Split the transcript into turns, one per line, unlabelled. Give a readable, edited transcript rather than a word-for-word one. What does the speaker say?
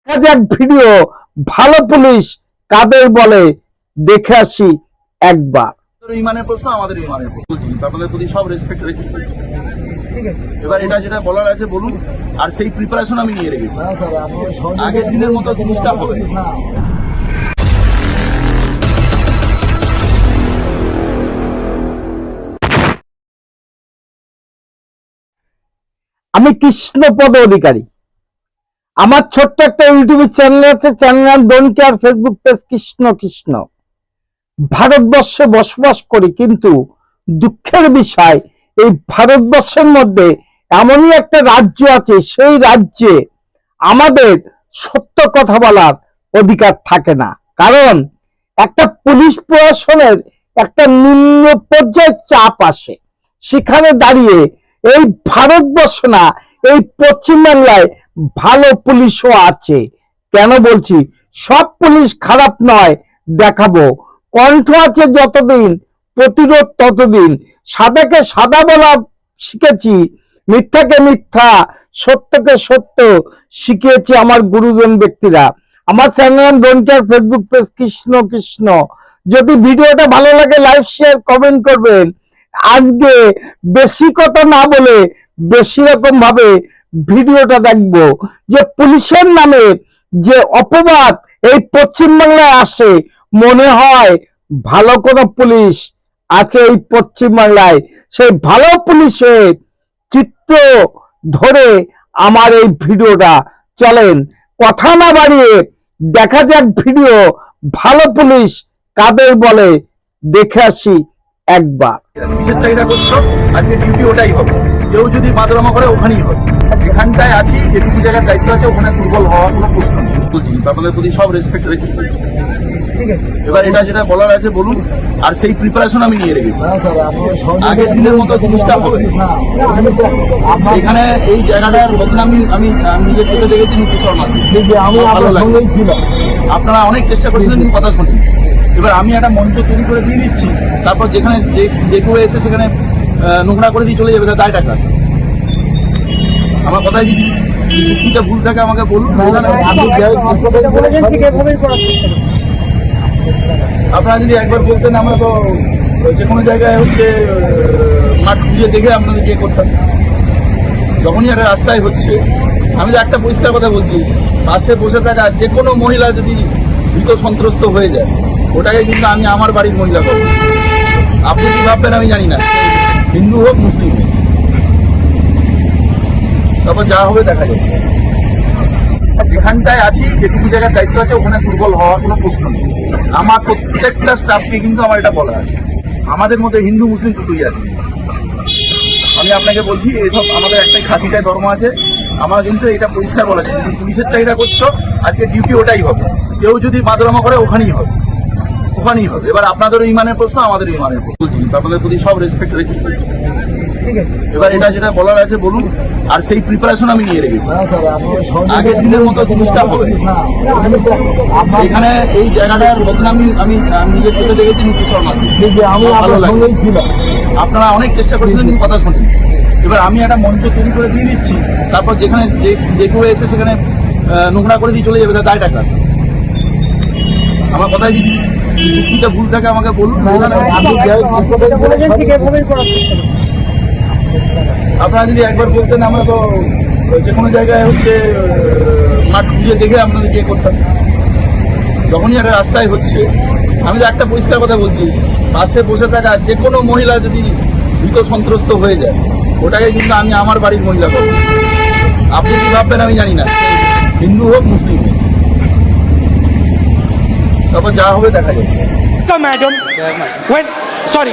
যাক ভিডিও ভালো পুলিশ কাদের বলে দেখে আসি একবার।
ইমানের প্রশ্ন আমাদের ইমানের প্রশ্ন, আপনাদের প্রতি সব রেসপেক্ট রেখে এবার এটা যেটা বলার আছে বলুন, আর সেই প্রিপারেশন আমি নিয়ে রেখেছি। আগের দিনের মতো জিনিসটা হবে।
আমি কৃষ্ণপদ অধিকারী, আমার ছোট্ট একটা ইউটিউব চ্যানেল আছে, চ্যানেল নাম don't care, Facebook page Krishna Krishna. ভারতবর্ষে বসবাস করি, কিন্তু দুঃখের বিষয় এই ভারতবর্ষের মধ্যে এমনই একটা রাজ্য আছে, সেই রাজ্যে আমাদের সত্য কথা বলার অধিকার থাকে না। কারণ একটা পুলিশ প্রশাসনের একটা নিম্ন পর্যায়ের চাপ আসে, সেখানে দাঁড়িয়ে এই ভারতবর্ষ না, এই পশ্চিমবাংলায় ভালো পুলিশও আছে। কেন বলছি? সব পুলিশ খারাপ নয়, দেখাবো। কণ্ঠ আছে যতদিন, প্রতিরোধ ততদিন। সাদাকে সাদা বলা শিখেছি, মিথ্যাকে মিথ্যা, সত্যকে সত্য শিখিয়েছি আমার গুরুজন ব্যক্তিরা। আমার channel don't care, Facebook page Krishna Krishna. যদি ভিডিওটা ভালো লাগে লাইক শেয়ার কমেন্ট করবেন। আজকে বেশি কথা না বলে বেশি রকম ভাবে ভিডিওটা দেখবো, যে পুলিশের নামে যে অপবাদ এই পশ্চিমবাংলায় আসে, মনে হয় ভালো কোনো পুলিশ আছে এই পশ্চিমবাংলায়। সেই ভালো পুলিশের চিত্র ধরে আমার এই ভিডিওটা, চলেন কথা না বাড়িয়ে দেখা যাক ভিডিও ভালো পুলিশ কাদের বলে দেখে আসি একবার।
কিসের চাহিদা করছো? আজকে ডিউটি ওটাই হবে। কেউ যদি বাদরামা করে ওখানেই হবে। এখানটায় আছি, যেটুকু জায়গার দায়িত্ব আছে ওখানে দুর্বল হওয়ার কোনো প্রশ্ন নেই। বলছি আপনাদের প্রতি সব রেসপেক্ট রেখে এবার এটা যেটা বলার আছে বলুন, আর সেই প্রিপারেশন আমি নিয়ে রেখেছি। আগের দিনের মতো জিনিসটা হবে। এখানে এই জায়গাটার বদনামি আমি নিজের চোখে দেখেছি নীতি শর্মা। ভালো লাগে, আপনারা অনেক চেষ্টা করেছিলেন কিন্তু কথা শুনি। এবার আমি একটা মঞ্চ তৈরি করে দিয়ে দিচ্ছি, তারপর যেখানে যে কেউ এসে সেখানে নোংরা করে দিয়ে চলে যাবে, তার দায় টাকা। আমার কথায় যদি যুক্তিটা ভুল থাকে আমাকে বলুন। আপনারা যদি একবার বলতেন, আমরা তো যে কোনো জায়গায় হচ্ছে মাঠ খুঁজে দেখে আপনাদের ইয়ে করতাম। যখনই একটা রাস্তায় হচ্ছে, আমি তো একটা পরিষ্কার কথা বলছি, বাসে বসে থাকা যে কোনো মহিলা যদি ভীত সন্ত্রস্ত হয়ে যায়, ওটাকে কিন্তু আমি আমার বাড়ির মহিলা করবো। আপনি কি ভাববেন আমি জানি না, হিন্দু হোক মুসলিম হোক, তারপর যা হবে দেখা যাবে। এখানটায় আছি, যেটুকু জায়গার দায়িত্ব আছে ওখানে দুর্বল হওয়ার কোনো প্রশ্ন নেই। আমার প্রত্যেকটা স্টাফকে কিন্তু আমার এটা বলা আছে। আমাদের মধ্যে হিন্দু মুসলিম দুটোই আছে। আমি আপনাকে বলছি, এইসব আমাদের একটাই খাতিটায় ধর্ম আছে। আমার কিন্তু এটা পরিষ্কার বলা আছে, যদি পুলিশের চাহিদা করছো আজকে ডিউটি ওটাই হবে। কেউ যদি বাদরামা করে ওখানেই হবে, ওখানেই হবে। এবার আপনাদেরও ইমানের প্রশ্ন, আমাদের ইমানের প্রশ্ন। বলছি আপনাদের প্রতি সব রেসপেক্ট রেখে এবার এটা যেটা বলার আছে বলুন, আর সেই প্রিপারেশন আমি নিয়ে রেখেছি। আগের দিনের মতো জিনিসটা হবে। এখানে এই জায়গাটার বদনামি আমি নিজের চোখে দেখেছি নীতি শর্মা। ভালো লাগে, আপনারা অনেক চেষ্টা করেছিলেন কিন্তু কথা শুনি। এবার আমি একটা মঞ্চ তৈরি করে দিয়ে দিচ্ছি, তারপর যেখানে যে কেউ এসে সেখানে নোংরা করে দিয়ে চলে যাবে, তার দায় টাকা। আমার কথায় যদি যুক্তিটা ভুল থাকে আমাকে বলুন। আপনারা যদি একবার বলতেন, আমরা তো যে কোনো জায়গায় হচ্ছে মাঠ খুঁজে দেখে আপনাদের ইয়ে করতাম। যখনই একটা রাস্তায় হচ্ছে, আমি তো একটা পরিষ্কার কথা বলছি, বাসে বসে থাকা যে কোনো মহিলা যদি ভীত সন্ত্রস্ত হয়ে যায়, ওটাকে কিন্তু আমি আমার বাড়ির মহিলা করবো। আপনি কি ভাববেন আমি জানি না, হিন্দু হোক মুসলিম হোক, তারপর যা হবে দেখা যাবে।
Madam, sorry.